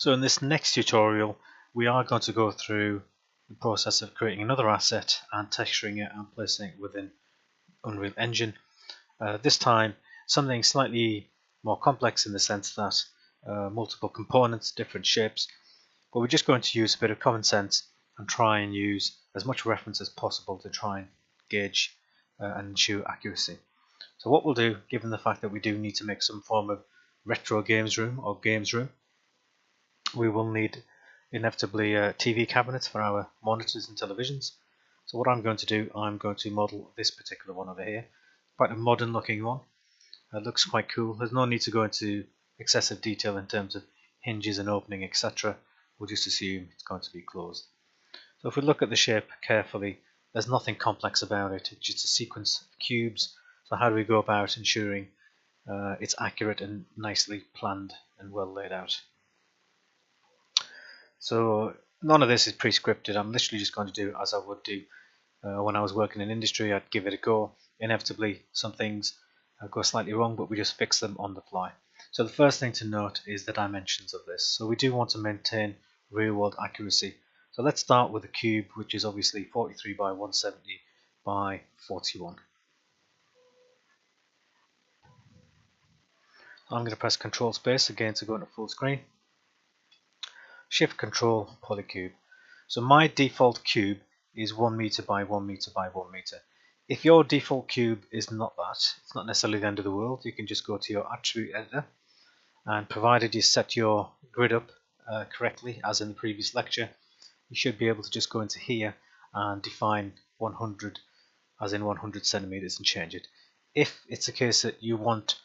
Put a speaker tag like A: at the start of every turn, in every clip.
A: So in this next tutorial we are going to go through the process of creating another asset and texturing it and placing it within Unreal Engine. This time something slightly more complex in the sense that multiple components, different shapes, but we're just going to use a bit of common sense and try and use as much reference as possible to try and gauge and ensure accuracy. So what we'll do, given the fact that we do need to make some form of retro games room or games room, we will need inevitably TV cabinets for our monitors and televisions. So what I'm going to do, I'm going to model this particular one over here. Quite a modern looking one. It looks quite cool. There's no need to go into excessive detail in terms of hinges and opening, etc. We'll just assume it's going to be closed. So if we look at the shape carefully, there's nothing complex about it. It's just a sequence of cubes. So how do we go about ensuring it's accurate and nicely planned and well laid out? So none of this is pre-scripted. I'm literally just going to do as I would do when I was working in industry. I'd give it a go. Inevitably some things go slightly wrong, but we just fix them on the fly. So the first thing to note is the dimensions of this. So we do want to maintain real world accuracy. So let's start with a cube, which is obviously 43 by 170 by 41. I'm going to press Control Space again to go into full screen. Shift Control Polycube. So my default cube is 1 meter by 1 meter by 1 meter. If your default cube is not that, it's not necessarily the end of the world. You can just go to your attribute editor, and provided you set your grid up correctly, as in the previous lecture, you should be able to just go into here and define 100 as in 100 centimeters and change it. If it's a case that you want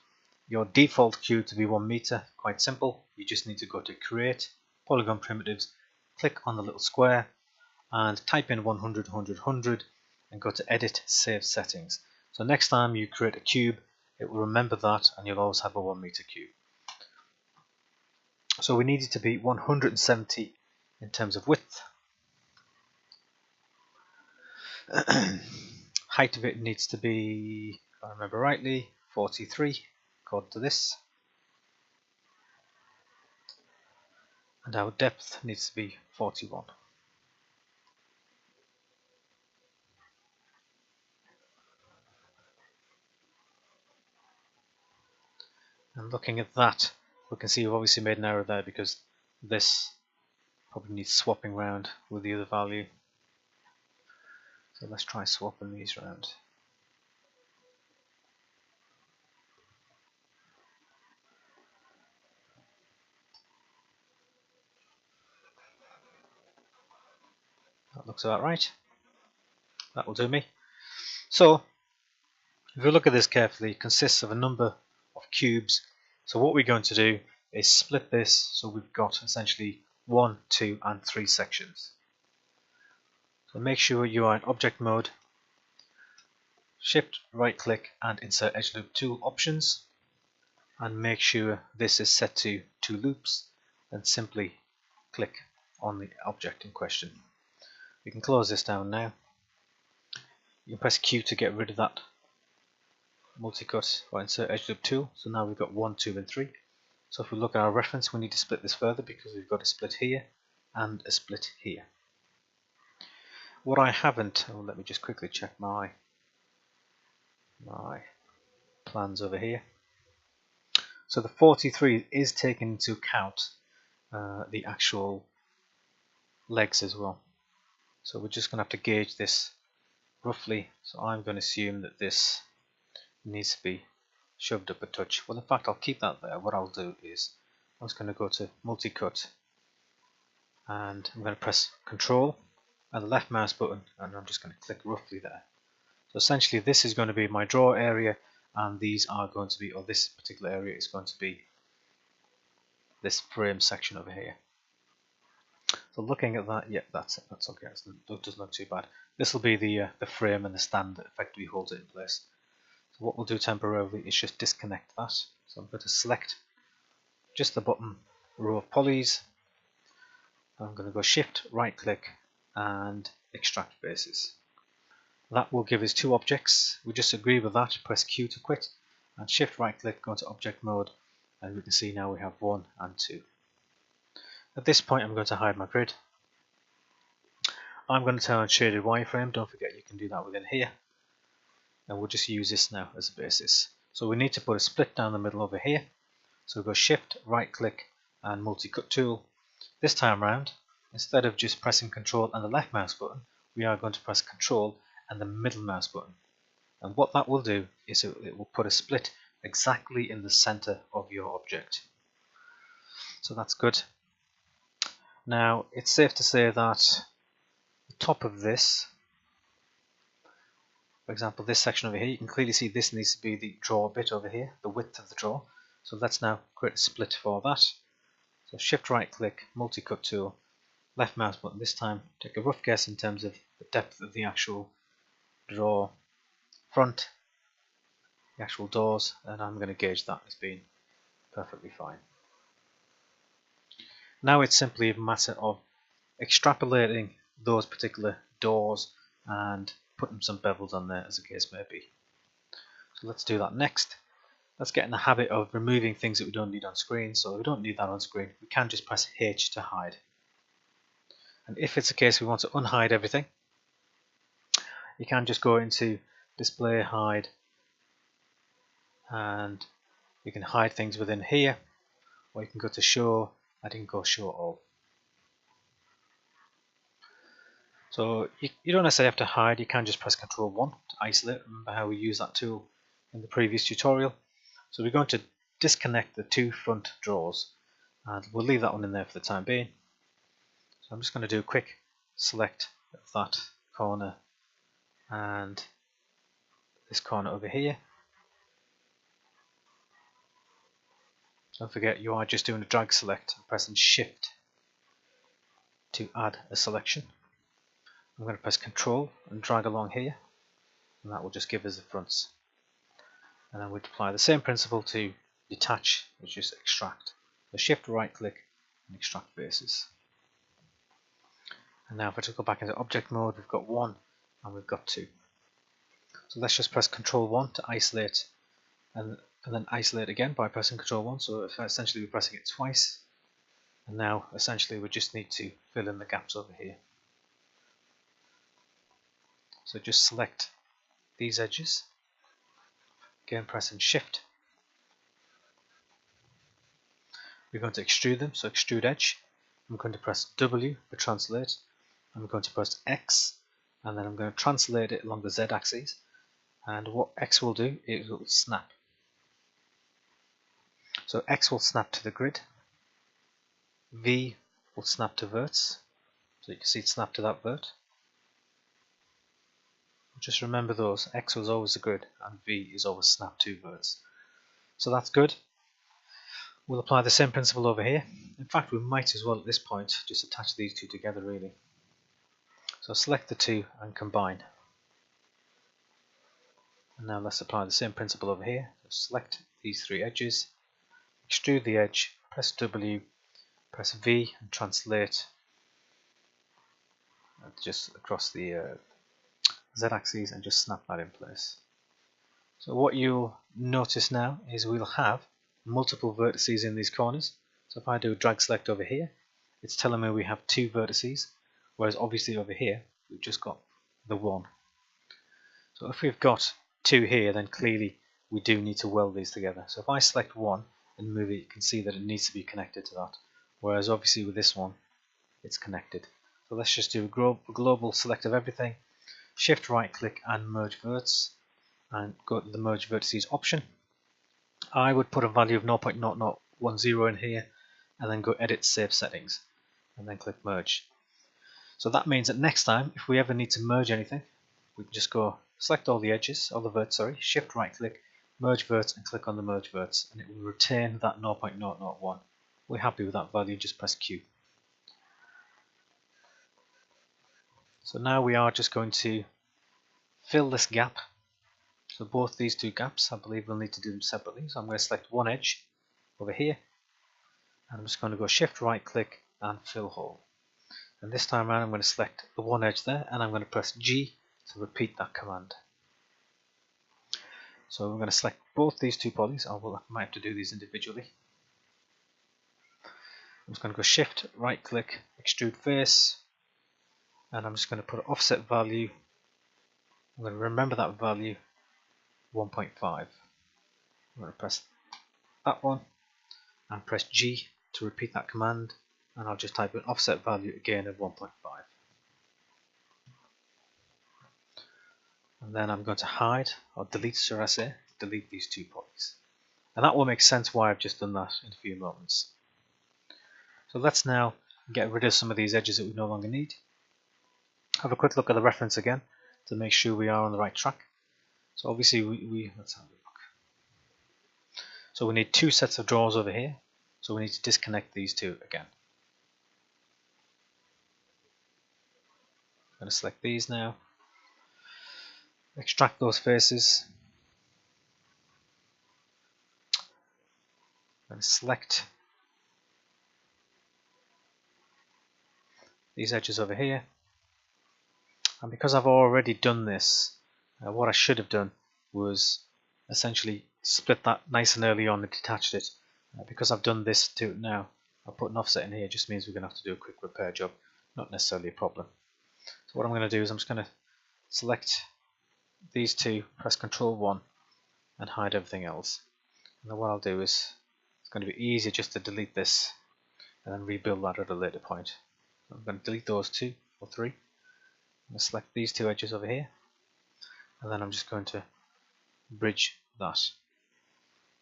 A: your default cube to be 1 meter, quite simple. You just need to go to Create, Polygon Primitives, click on the little square and type in 100, 100, 100 and go to Edit, Save Settings. So next time you create a cube, it will remember that and you'll always have a 1 meter cube. So we need it to be 170 in terms of width. Height of it needs to be, if I remember rightly, 43 according to this. And our depth needs to be 41. And looking at that, we can see we've obviously made an error there because this probably needs swapping around with the other value. So let's try swapping these around. That looks about right. That will do me. So if you look at this carefully, it consists of a number of cubes. So what we're going to do is split this so we've got essentially 1, 2 and 3 sections. So make sure you are in object mode, shift right click and insert edge loop tool options, and make sure this is set to 2 loops, then simply click on the object in question. We can close this down now. You can press Q to get rid of that multi-cut or insert edge loop tool. So now we've got 1, 2 and 3. So if we look at our reference, we need to split this further because we've got a split here and a split here. What I haven't, let me just quickly check my plans over here. So the 43 is taken into account the actual legs as well. So we're just going to have to gauge this roughly. So I'm going to assume that this needs to be shoved up a touch. Well, in fact, I'll keep that there. What I'll do is I'm just going to go to multi-cut and I'm going to press Control and the left mouse button and I'm just going to click roughly there. So essentially this is going to be my draw area and these are going to be, or this particular area is going to be this frame section over here. So looking at that, yeah, that's okay. It doesn't look too bad. This will be the frame and the stand that effectively holds it in place. So what we'll do temporarily is just disconnect that. So I'm going to select just the bottom row of polys. I'm going to go Shift, right click, and extract faces. That will give us 2 objects. We just agree with that. Press Q to quit, and Shift, right click, go into object mode, and we can see now we have 1 and 2. At this point I'm going to hide my grid. I'm going to turn on shaded wireframe. Don't forget you can do that within here. And we'll just use this now as a basis. So we need to put a split down the middle over here. So we'll go Shift, right click and multi-cut tool. This time around, instead of just pressing Control and the left mouse button, we are going to press Control and the middle mouse button. And what that will do is it will put a split exactly in the center of your object. So that's good. Now it's safe to say that the top of this, for example this section over here, you can clearly see this needs to be the draw bit over here, the width of the draw. So let's now create a split for that. So Shift right click, multi-cut tool, left mouse button this time, take a rough guess in terms of the depth of the actual draw front, the actual doors, and I'm going to gauge that as being perfectly fine. Now it's simply a matter of extrapolating those particular doors and putting some bevels on there as the case may be. So let's do that next. Let's get in the habit of removing things that we don't need on screen. So if we don't need that on screen, we can just press H to hide. And if it's the case we want to unhide everything, you can just go into display hide and you can hide things within here, or you can go to show and you can go show all. So you don't necessarily have to hide, you can just press Ctrl 1 to isolate. Remember how we used that tool in the previous tutorial. So we're going to disconnect the two front drawers and we'll leave that one in there for the time being. So I'm just going to do a quick select of that corner and this corner over here. Don't forget you are just doing a drag select and pressing Shift to add a selection. I'm going to press Control and drag along here, and that will just give us the fronts. And then we'd apply the same principle to detach, which is extract. So Shift right click and extract faces. And now if I just go back into object mode, we've got 1 and we've got 2. So let's just press Control 1 to isolate and then isolate again by pressing Control 1. So essentially we're pressing it twice. And now essentially we just need to fill in the gaps over here. So just select these edges, again pressing Shift. We're going to extrude them, so extrude edge. I'm going to press W for translate. I'm going to press X, and then I'm going to translate it along the Z axis. And what X will do, it will snap. So X will snap to the grid. V will snap to verts. So you can see it snap to that vert. Just remember those, X was always the grid and V is always snap to verts. So that's good. We'll apply the same principle over here. In fact, we might as well at this point just attach these two together really. So select the two and combine. And now let's apply the same principle over here. So select these three edges, extrude the edge, press W, press V and translate just across the Z-axis and just snap that in place. So what you'll notice now is we'll have multiple vertices in these corners. So if I do a drag select over here, it's telling me we have 2 vertices, whereas obviously over here we've just got the 1. So if we've got 2 here, then clearly we do need to weld these together. So if I select 1 and move it, you can see that it needs to be connected to that, whereas obviously with this one it's connected. So let's just do a global select of everything, Shift right click and merge verts, and go to the merge vertices option. I would put a value of 0.0010 in here and then go edit save settings and then click merge. So that means that next time if we ever need to merge anything, we can just go select all the edges, all the verts, sorry, Shift right click, merge verts and click on the merge verts and it will retain that 0.001. We're happy with that value, just press Q. So now we are just going to fill this gap. So both these two gaps, I believe we'll need to do them separately. So I'm going to select one edge over here. And I'm just going to go Shift right click and fill hole. And this time around I'm going to select the one edge there and I'm going to press G to repeat that command. So I'm going to select both these two polys. I might have to do these individually. I'm just going to go Shift, right click, Extrude Face, and I'm just going to put an offset value. I'm going to remember that value, 1.5. I'm going to press that one and press G to repeat that command, and I'll just type an offset value again of 1.5. And then I'm going to hide, or delete, should I say, delete these two polys. And that will make sense why I've just done that in a few moments. So let's now get rid of some of these edges that we no longer need. Have a quick look at the reference again to make sure we are on the right track. So obviously let's have a look. So we need two sets of drawers over here. So we need to disconnect these two again. I'm going to select these now. Extract those faces. I'm going to select these edges over here. And because I've already done this, what I should have done was essentially split that nice and early on and detached it. Because I've done this to it now, I'll put an offset in here. It just means we're going to have to do a quick repair job, not necessarily a problem. So what I'm going to do is I'm just going to select these two, press Ctrl 1 and hide everything else. And then what I'll do is, it's going to be easier just to delete this and then rebuild that at a later point. So I'm going to delete those two or three. I'm going to select these two edges over here, and then I'm just going to bridge that.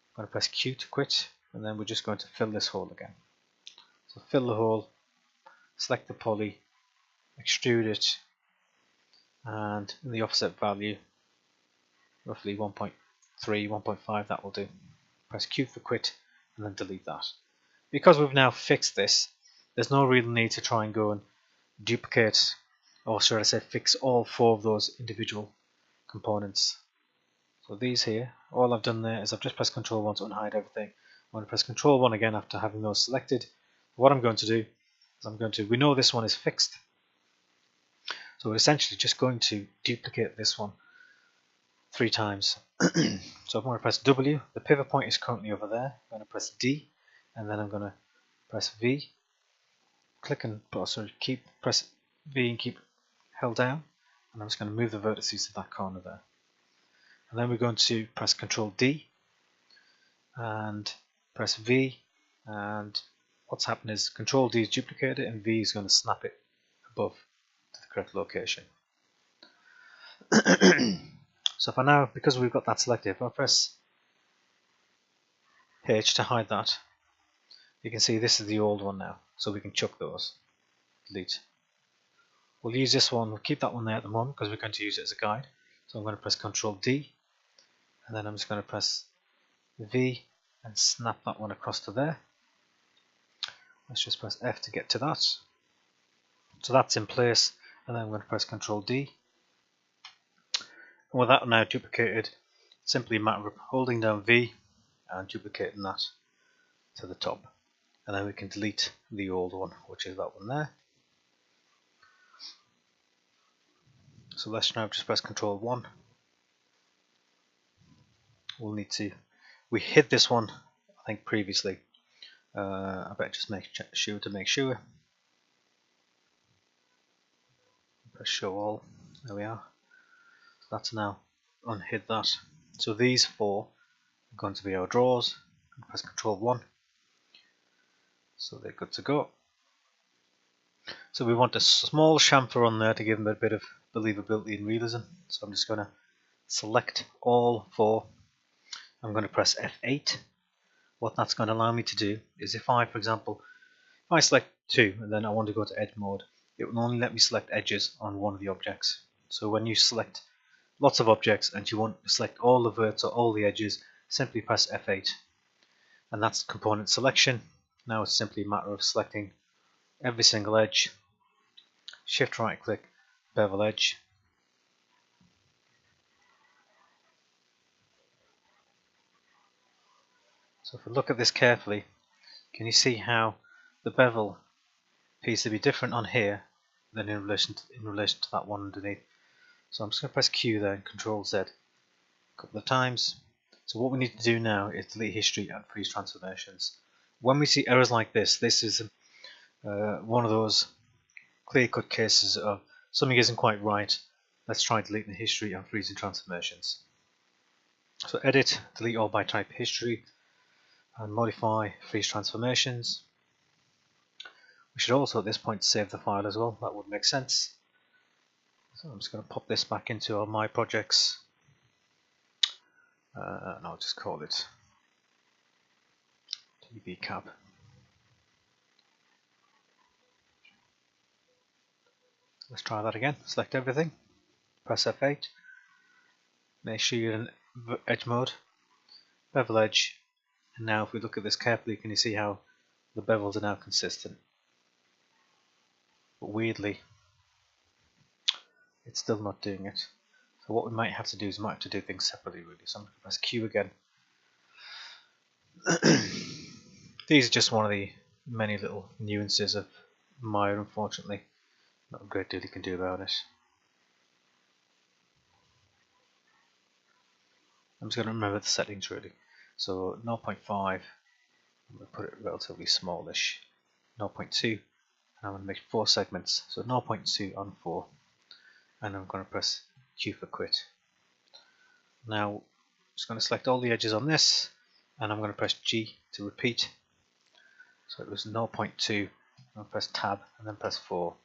A: I'm going to press Q to quit, and then we're just going to fill this hole again. So fill the hole, select the poly, extrude it, and in the offset value, roughly 1.3, 1.5, that will do. Press Q for quit, and then delete that. Because we've now fixed this, there's no real need to try and go and duplicate, or should I say fix all four of those individual components. So these here, all I've done there is I've just pressed Ctrl 1 to unhide everything. I'm going to press Ctrl 1 again after having those selected. What I'm going to do is we know this one is fixed, so we're essentially just going to duplicate this one 3 times. So I'm going to press W, the pivot point is currently over there. I'm going to press D, and then I'm going to press V, click and press V and keep held down, and I'm just going to move the vertices to that corner there. And then we're going to press Ctrl D and press V, and what's happened is Ctrl D is duplicated and V is going to snap it above to the correct location. So for now, because we've got that selected, if I press H to hide that, you can see this is the old one now, so we can chuck those. Delete. We'll use this one, we'll keep that one there at the moment because we're going to use it as a guide. So I'm going to press Ctrl D, and then I'm just going to press V and snap that one across to there. Let's just press F to get to that. So that's in place, and then I'm going to press Ctrl D. And with that now duplicated, simply a matter of holding down V and duplicating that to the top. And then we can delete the old one, which is that one there. So let's now just press Ctrl 1. We'll need to, we hid this one I think previously. I better just make sure to make sure. Press show all. There we are. So that's now unhid that. So these four are going to be our drawers. Press Ctrl 1. So they're good to go. So we want a small chamfer on there to give them a bit of believability and realism. So I'm just going to select all four. I'm going to press F8. What that's going to allow me to do is if I, for example, if I select 2 and then I want to go to edge mode, it will only let me select edges on one of the objects. So when you select lots of objects and you want to select all the verts or all the edges, simply press F8. And that's component selection. Now it's simply a matter of selecting every single edge, shift right click, bevel edge. So if we look at this carefully, can you see how the bevel appears to be different on here than in relation to that one underneath. So I'm just going to press Q there and Control Z a couple of times. So what we need to do now is delete history and freeze transformations. When we see errors like this is one of those clear-cut cases of something isn't quite right. Let's try deleting the history and freezing transformations. So edit, delete all by type history, and modify freeze transformations. We should also at this point save the file as well. That would make sense. So I'm just going to pop this back into all my projects, and I'll just call it TVCab. Let's try that again. Select everything, press F8, make sure you're in edge mode, bevel edge, and now if we look at this carefully, can you see how the bevels are now consistent? But weirdly, it's still not doing it. So what we might have to do is we might have to do things separately really. So I'm going to press Q again. These are just one of the many little nuances of Maya, unfortunately. Not a great deal you can do about it. I'm just going to remember the settings really. So 0.5, I'm going to put it relatively smallish. 0.2, and I'm going to make 4 segments. So 0.2 on 4, and I'm going to press Q for quit. Now I'm just going to select all the edges on this, and I'm going to press G to repeat. So it was 0.2, I'll press tab and then press 4,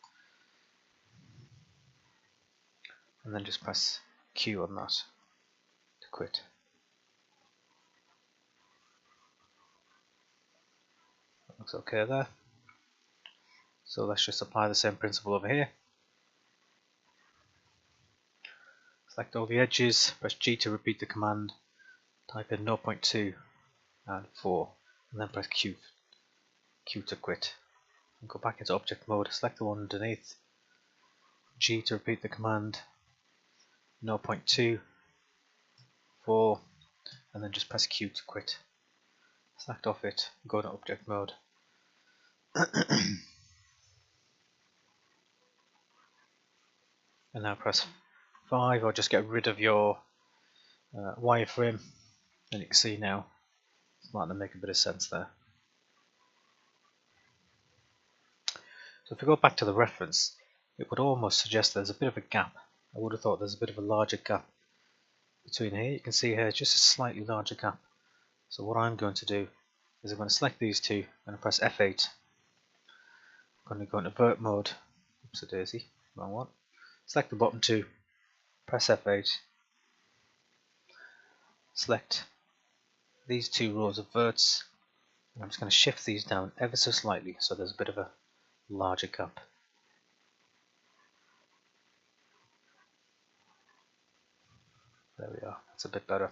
A: and then just press Q on that to quit. That looks okay there. So let's just apply the same principle over here. Select all the edges, press G to repeat the command, type in 0.2 and 4, and then press Q to quit. And go back into object mode, select the one underneath, G to repeat the command, 0.2, 4, and then just press Q to quit. Select off it, go to object mode. And now press 5, or just get rid of your wireframe, and you can see now it's starting to make a bit of sense there. So if we go back to the reference, it would almost suggest there's a bit of a gap. I would have thought there's a bit of a larger gap between here. You can see here just a slightly larger gap. So what I'm going to do is I'm going to select these two and press F8. I'm going to go into vert mode. Oops a daisy, wrong one. Select the bottom two, press F8, select these two rows of verts, and I'm just going to shift these down ever so slightly so there's a bit of a larger gap. There we are, that's a bit better.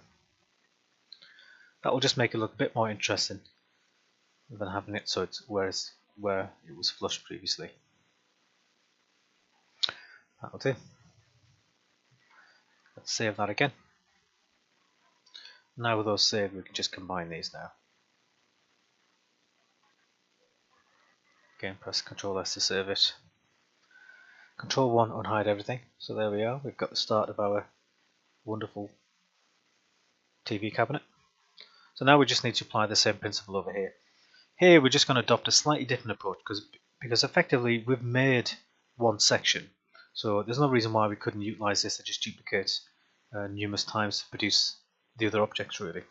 A: That will just make it look a bit more interesting than having it so it's where it was flush previously. That'll do. Let's save that again. Now with those saved, we can just combine these now. Again, press Ctrl S to save it. Ctrl 1 unhide everything. So there we are, we've got the start of our wonderful TV cabinet. So now we just need to apply the same principle over here. Here we're just going to adopt a slightly different approach because effectively we've made one section. So there's no reason why we couldn't utilize this to just duplicate numerous times to produce the other objects really.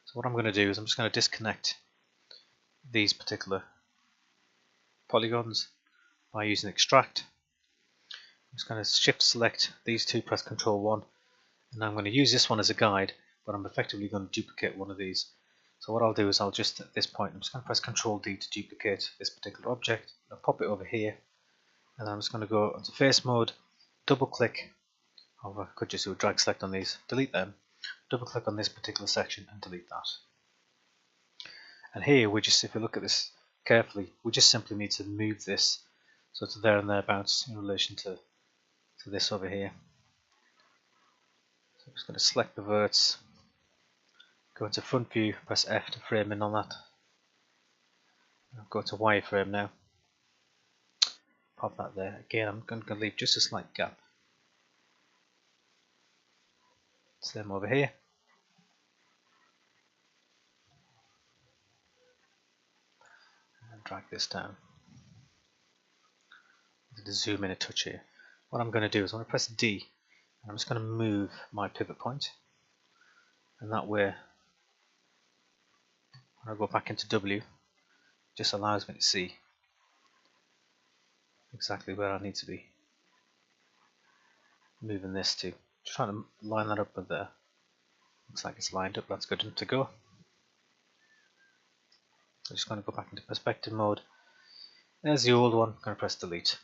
A: So what I'm going to do is I'm just going to disconnect these particular polygons by using extract. I'm just going to shift select these two, press Ctrl 1, and I'm going to use this one as a guide, but I'm effectively going to duplicate one of these. So what I'll do is I'll just at this point I'm just going to press Ctrl D to duplicate this particular object. I'll pop it over here, and then I'm just going to go into face mode, double click, or I could just do a drag select on these, delete them, double click on this particular section and delete that. And here we just, if we look at this carefully, we just simply need to move this so it's there and thereabouts in relation to this over here. So I'm just going to select the verts, go into front view, press F to frame in on that. I'll go to wireframe now. Pop that there. Again, I'm going to leave just a slight gap. Same over here. And drag this down. to zoom in a touch here. What I'm going to do is I'm going to press D, and I'm just going to move my pivot point, and that way when I go back into W, it just allows me to see exactly where I need to be moving this to. Just trying to line that up with there. Looks like it's lined up, that's good enough to go. I'm just going to go back into perspective mode. There's the old one, I'm going to press delete.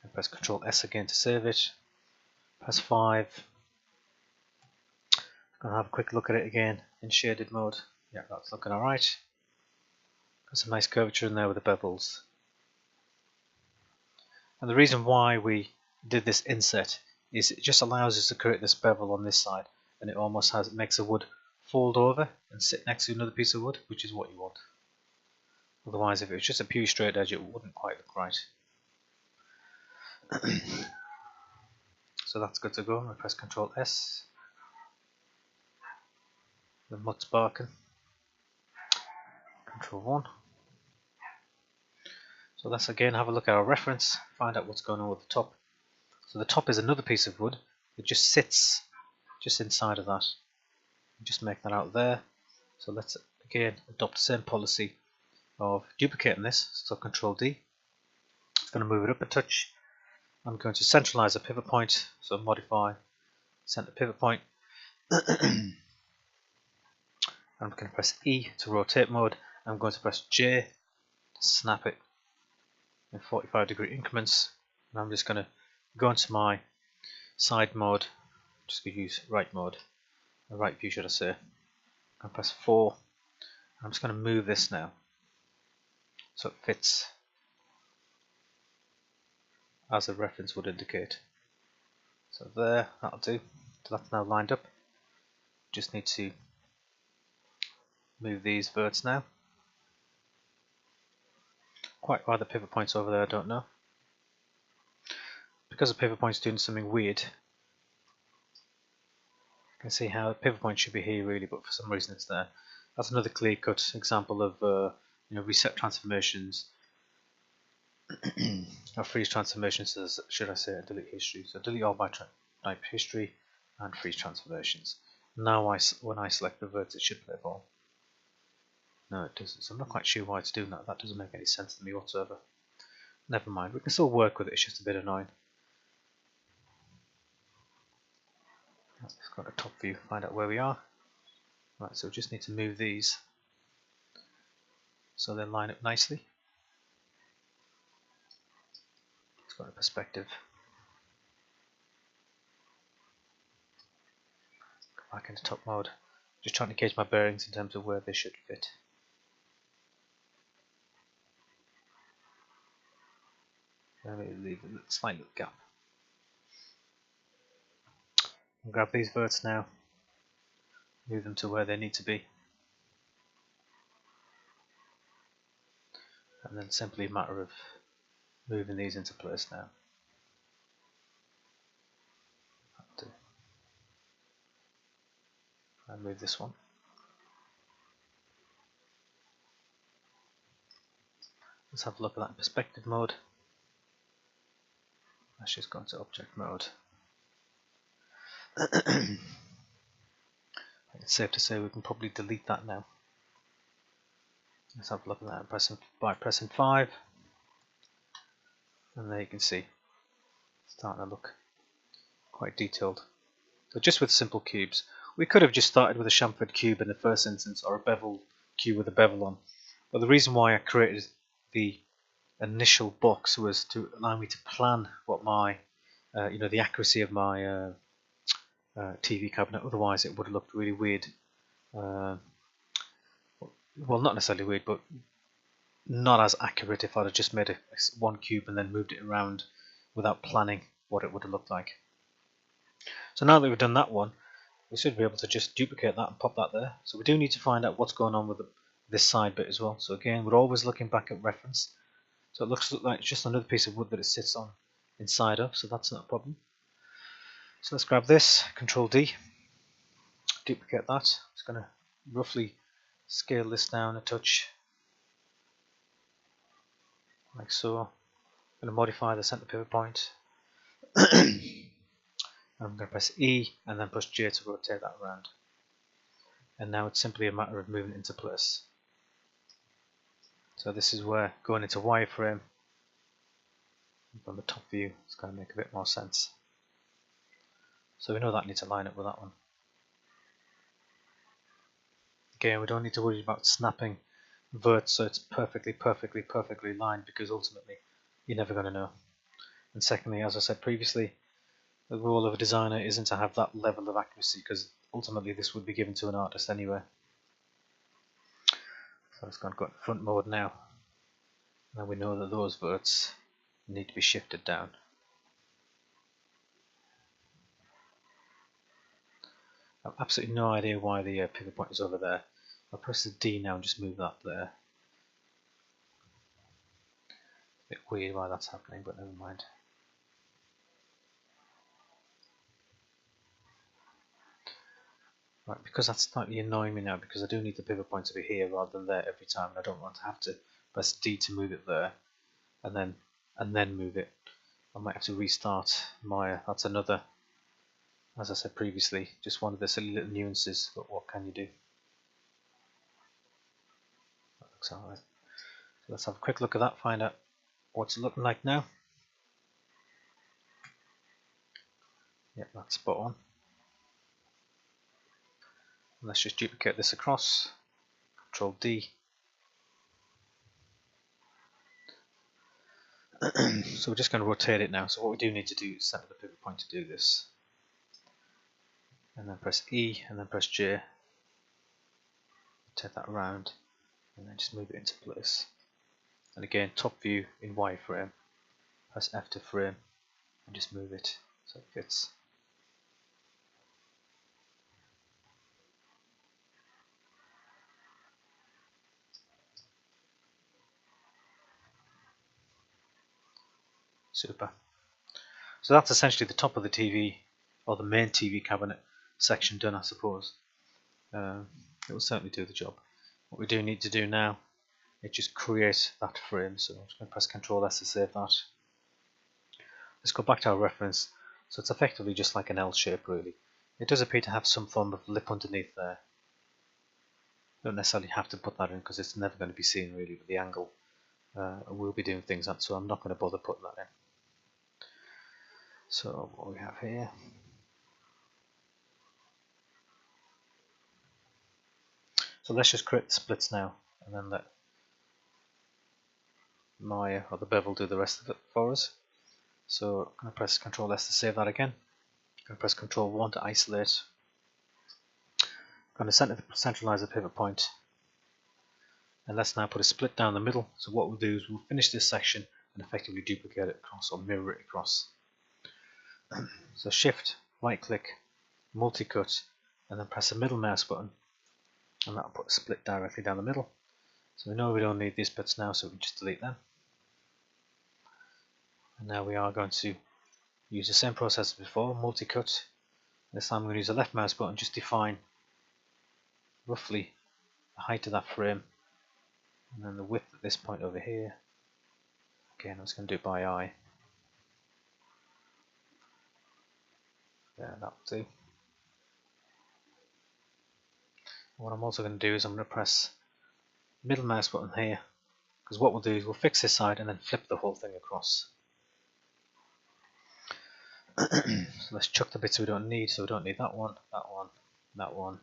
A: And press Ctrl S again to save it. Press 5. I'm going to have a quick look at it again in shaded mode. Yeah, that's looking alright. Got some nice curvature in there with the bevels. And the reason why we did this inset is it just allows us to create this bevel on this side, and it almost makes the wood fold over and sit next to another piece of wood, which is what you want. Otherwise, if it was just a pure straight edge, it wouldn't quite look right. So that's good to go. I press Ctrl S. The mud's barking. Ctrl 1. So let's again have a look at our reference, find out what's going on with the top. So the top is another piece of wood. It just sits just inside of that. Just make that out there. So let's again adopt the same policy of duplicating this. So Ctrl D. It's going to move it up a touch. I'm going to centralize the pivot point. So modify center pivot point. I'm going to press E to rotate mode. I'm going to press J to snap it in 45-degree increments. And I'm just going to go into my side mode. I'm just going to use right mode, or right view should I say. I'm press 4. I'm just going to move this now so it fits as the reference would indicate. So there, that'll do. So that's now lined up. Just need to move these verts now. Quite why the pivot point's over there, I don't know. Because the pivot point's doing something weird, you can see how the pivot point should be here really, but for some reason it's there. That's another clear-cut example of reset transformations, or freeze transformations, should I say, and delete history. So delete all my type history and freeze transformations. Now when I select the verts, it should play ball. No, it doesn't. So I'm not quite sure why it's doing that. That doesn't make any sense to me whatsoever. Never mind. We can still work with it. It's just a bit annoying. Let's go to top view, find out where we are. Right, so we just need to move these so they line up nicely. Let's go to perspective. Go back into top mode. Just trying to gauge my bearings in terms of where they should fit. Let me leave a slight little gap. I'll grab these verts now, move them to where they need to be, and then simply a matter of moving these into place now. That'll do. And move this one. Let's have a look at that in perspective mode. Let's just go into object mode. It's safe to say we can probably delete that now. Let's have a look at that by pressing 5, and there you can see it's starting to look quite detailed. So just with simple cubes, we could have just started with a chamfered cube in the first instance, or a bevel cube with a bevel on. But the reason why I created the initial box was to allow me to plan what my, the accuracy of my TV cabinet. Otherwise, it would have looked really weird. Well, not necessarily weird, but not as accurate if I'd have just made one cube and then moved it around without planning what it would have looked like. So now that we've done that one, we should be able to just duplicate that and pop that there. So we do need to find out what's going on with this side bit as well. So again, we're always looking back at reference. So it looks like it's just another piece of wood that it sits on inside of, so that's not a problem. So let's grab this, Control D, duplicate that. I'm just going to roughly scale this down a touch, like so. I'm going to modify the center pivot point. I'm going to press E and then push J to rotate that around. And now it's simply a matter of moving it into place. So this is where going into wireframe from the top view is going to make a bit more sense. So we know that needs to line up with that one. Again, we don't need to worry about snapping verts so it's perfectly lined, because ultimately you're never going to know. And secondly, as I said previously, the role of a designer isn't to have that level of accuracy, because ultimately this would be given to an artist anyway. So it's going to go in front mode now. Now we know that those verts need to be shifted down. I've absolutely no idea why the pivot point is over there. I'll press the D now and just move that there. A bit weird why that's happening, but never mind. Right, because that's slightly annoying me now, because I do need the pivot point to be here rather than there every time, and I don't want to have to press D to move it there and then move it. I might have to restart Maya. That's another, as I said previously, just one of the silly little nuances, but what can you do? That looks alright. So let's have a quick look at that, find out what's it looking like now. Yep, that's spot on. And let's just duplicate this across. Control D. So we're just going to rotate it now. So what we do need to do is set the pivot point to do this. And then press E and then press J. Take that around and then just move it into place. And again, top view in wireframe. Press F to frame and just move it so it fits. Super. So that's essentially the top of the TV, or the main TV cabinet section done, I suppose. It will certainly do the job. What we do need to do now is just create that frame. So I'm just going to press Ctrl S to save that. Let's go back to our reference. So it's effectively just like an L shape, really. It does appear to have some form of lip underneath there. Don't necessarily have to put that in because it's never going to be seen really with the angle. We'll be doing things that, so I'm not going to bother putting that in. So what we have here, so let's just create the splits now and then let Maya or the bevel do the rest of it for us. So I'm going to press Ctrl S to save that again. I'm going to press Ctrl 1 to isolate. I'm going to centralize the pivot point. And let's now put a split down the middle. So what we'll do is we'll finish this section and effectively duplicate it across or mirror it across. So shift, right click, multi-cut, and then press the middle mouse button, and that'll put a split directly down the middle. So we know we don't need these bits now, so we just delete them. And now we are going to use the same process as before, multi-cut. This time I'm going to use the left mouse button, just define roughly the height of that frame, and then the width at this point over here. Again, I was going to do it by eye. Yeah, that'll do. What I'm also going to do is I'm going to press middle mouse button here, because what we'll do is we'll fix this side and then flip the whole thing across. So let's chuck the bits we don't need. So we don't need that one, that one, that one,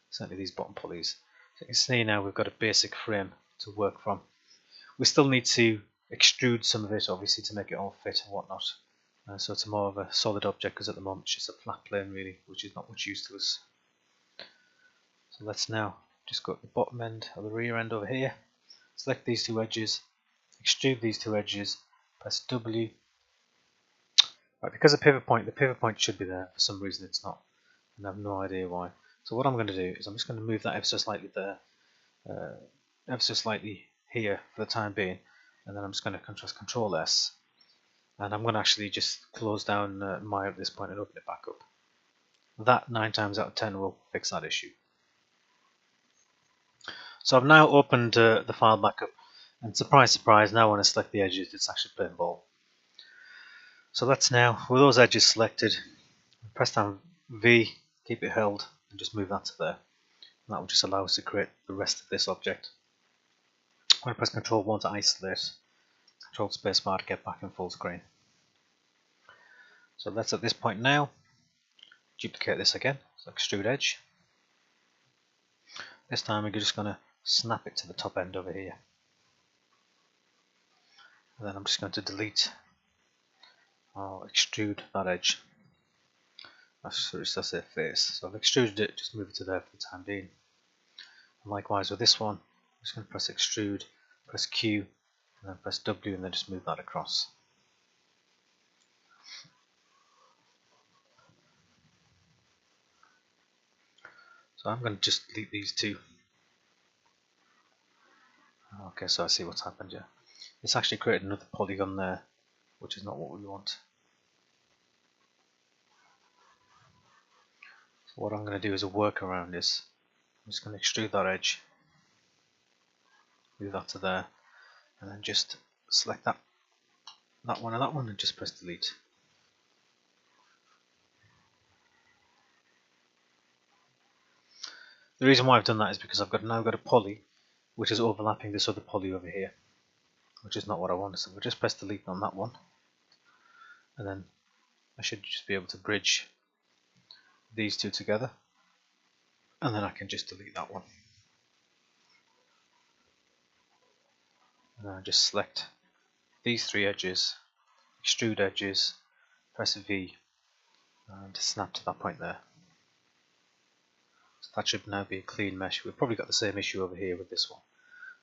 A: certainly these bottom pulleys. So you can see now we've got a basic frame to work from. We still need to extrude some of it obviously to make it all fit and whatnot. So it's more of a solid object, because at the moment it's just a flat plane really, which is not much use to us. So let's now just go to the bottom end or the rear end over here, select these two edges, extrude these two edges, press W. Right, because the pivot point should be there. For some reason it's not, and I have no idea why. So what I'm going to do is I'm just going to move that ever so slightly there, ever so slightly here for the time being, and then I'm just going to press Ctrl S, and I'm going to actually just close down Maya at this point and open it back up. That 9 times out of 10 will fix that issue. So I've now opened the file back up, And surprise, surprise, now when I select the edges, it's actually plain ball. So let's now, with those edges selected, press down V, keep it held, and just move that to there. And that will just allow us to create the rest of this object. I'm going to press Ctrl 1 to isolate, Ctrl spacebar to get back in full screen. So let's at this point now duplicate this again, so extrude edge. This time we're just going to snap it to the top end over here. And then I'm just going to delete or extrude that edge. That's their face. So I've extruded it, just move it to there for the time being. And likewise with this one, I'm just going to press extrude, press Q, and then press W, and then just move that across. So I'm going to just delete these two. Okay, so I see what's happened here. It's actually created another polygon there, which is not what we want. So what I'm going to do is a workaround is, I'm just going to extrude that edge, move that to there, and then just select that one and that one and just press delete. The reason why I've done that is because I've now got a poly which is overlapping this other poly over here, which is not what I want. So we'll just press delete on that one, and then I should just be able to bridge these two together, and then I can just delete that one. And then I just select these three edges, extrude edges, press V, and snap to that point there. So that should now be a clean mesh. We've probably got the same issue over here with this one.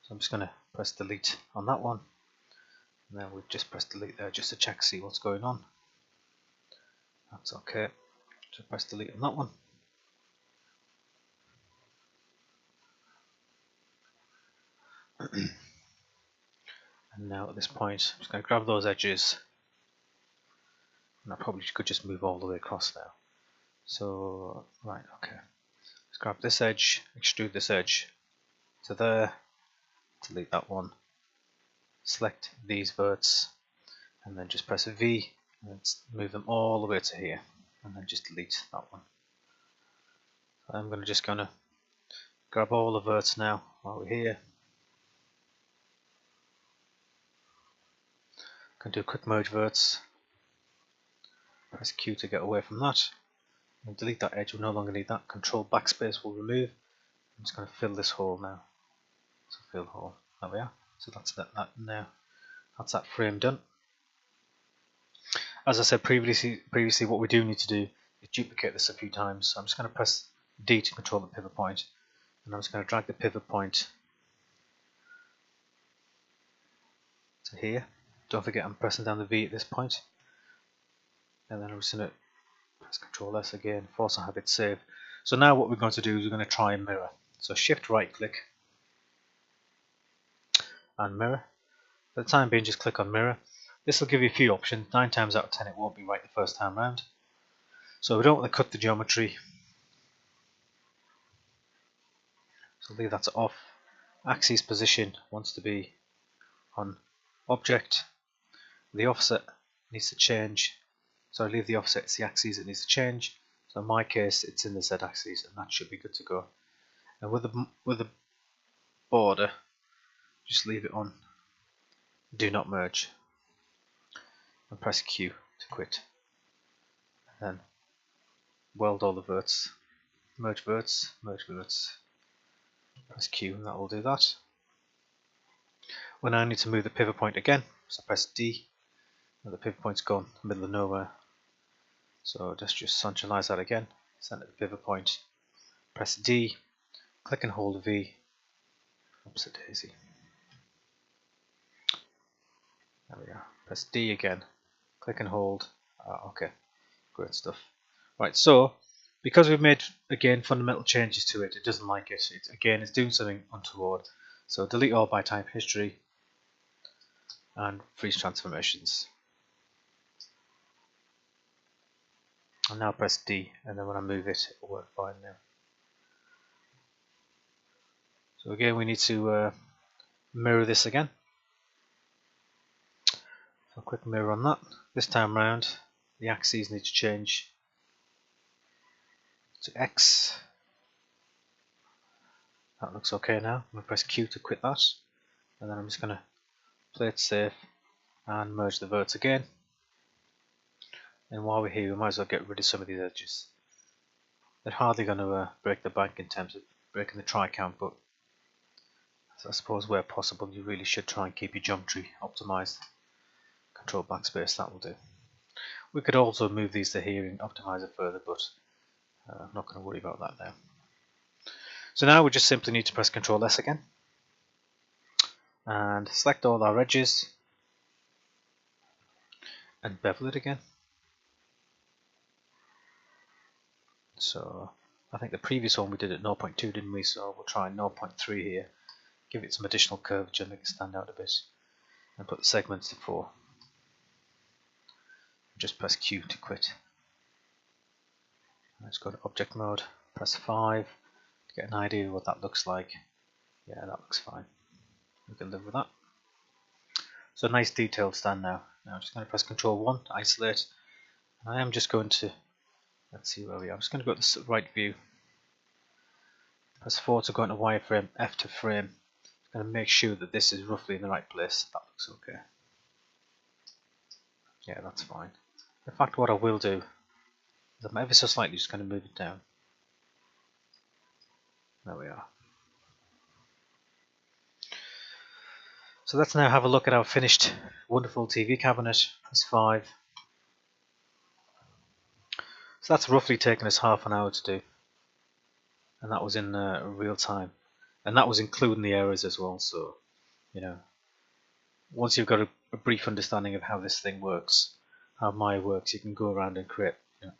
A: So I'm just going to press delete on that one, and then we'll just press delete there just to check, see what's going on. That's okay. So press delete on that one. And now at this point, I'm just going to grab those edges, and I probably could just move all the way across now. So, right, okay. Let's grab this edge, extrude this edge to there, delete that one, select these verts, and then just press a V, and move them all the way to here, and then just delete that one. So I'm just going to grab all the verts now while we're here. Can do quick merge verts. Press Q to get away from that. And delete that edge. We no longer need that. Control backspace will remove. I'm just going to fill this hole now. So fill hole. There we are. So that's that now. That's that frame done. As I said previously, what we do need to do is duplicate this a few times. So I'm just going to press D to control the pivot point, and I'm just going to drag the pivot point to here. Don't forget I'm pressing down the V at this point, and then I'm just going to press Ctrl S again, force a habit save. So now what we're going to do is we're going to try and mirror. So shift right click and mirror. For the time being, just click on mirror. This will give you a few options. 9 times out of 10 it won't be right the first time round. So we don't want to cut the geometry, so leave that to off. Axis position wants to be on object. The offset needs to change. So I leave the offset, it's the axis it needs to change. So in my case it's in the Z axis, and that should be good to go. And with the border, just leave it on do not merge, and press Q to quit. And then weld all the verts, merge verts, merge verts. Press Q, and that will do that. We now need to move the pivot point again, so press D, and the pivot point's gone, middle of nowhere. So just centralize that again, center the pivot point, press D, click and hold V, oops a daisy. There we are, press D again, click and hold, okay, great stuff. Right, so because we've made again fundamental changes to it, it doesn't like it. Again, it's doing something untoward. So delete all by type history and freeze transformations. And now press D, and then when I move it, it will work fine now. So again, we need to mirror this again. quick mirror on that. This time round, the axes need to change to X. That looks okay now. I'm going to press Q to quit that, and then I'm just going to play it safe and merge the verts again. And while we're here, we might as well get rid of some of these edges. They're hardly going to break the bank in terms of breaking the try count, but I suppose where possible you really should try and keep your geometry optimized. Control backspace, that will do. We could also move these to here and optimize it further, but I'm not going to worry about that now. So now we just simply need to press Ctrl S again and select all our edges and bevel it again. So I think the previous one we did at 0.2, didn't we? So we'll try 0.3 here, give it some additional curvature, make it stand out a bit, and put the segments to 4. Just press Q to quit. Let's go to object mode, press 5 to get an idea of what that looks like. Yeah, that looks fine. We can live with that. So nice detailed stand now. Now I'm just going to press Ctrl 1 to isolate. I am just going to, let's see where we are. I'm just going to go to the right view. Press 4 to go into wireframe, F to frame. I'm going to make sure that this is roughly in the right place. That looks okay. Yeah, that's fine. In fact, what I will do is I'm ever so slightly just going to move it down. There we are. So let's now have a look at our finished wonderful TV cabinet. Press 5. So that's roughly taken us half an hour to do, and that was in real time, and that was including the errors as well. So, you know, once you've got a brief understanding of how this thing works, how Maya works, you can go around and create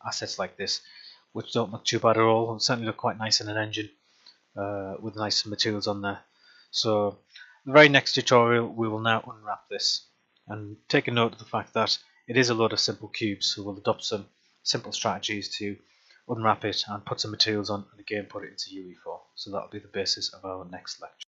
A: assets like this, which don't look too bad at all, and certainly look quite nice in an engine with nice materials on there. So the very next tutorial we will now unwrap this and take a note of the fact that it is a lot of simple cubes, so we'll adopt some simple strategies to unwrap it and put some materials on and again put it into UE4. So that'll be the basis of our next lecture.